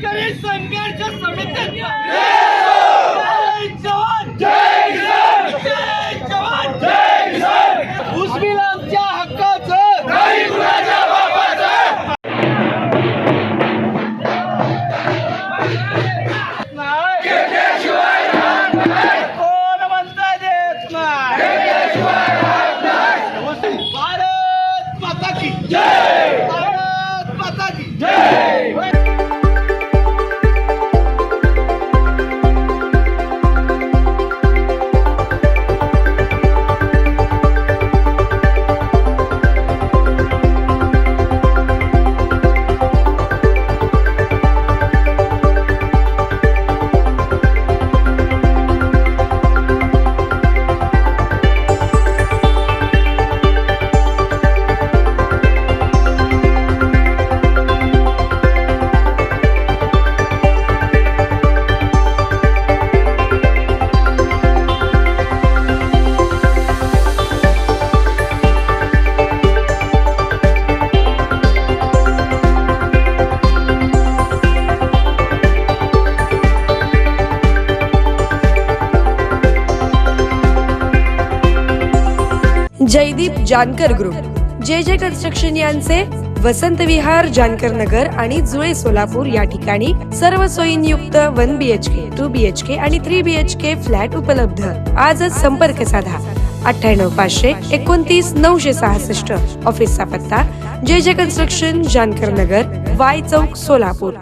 शेतकरी संघर्ष समिती मुस्लिम आमच्या हक्काचं नाही कुणाच्या बापाचं कोण म्हणता देत नाही भारत माता की जय भारत माता की जय जयदीप जानकर ग्रुप जे कन्स्ट्रक्शन यांचे वसंत विहार जानकर नगर आणि जुळे सोलापूर या ठिकाणी सर्व सोयींयुक्त 1 BHK 2 BHK आणि 3 BHK फ्लॅट उपलब्ध। आजच संपर्क साधा 98 500 29 966। ऑफिसचा पत्ता जे कन्स्ट्रक्शन जानकर नगर, वाय चौक, सोलापूर।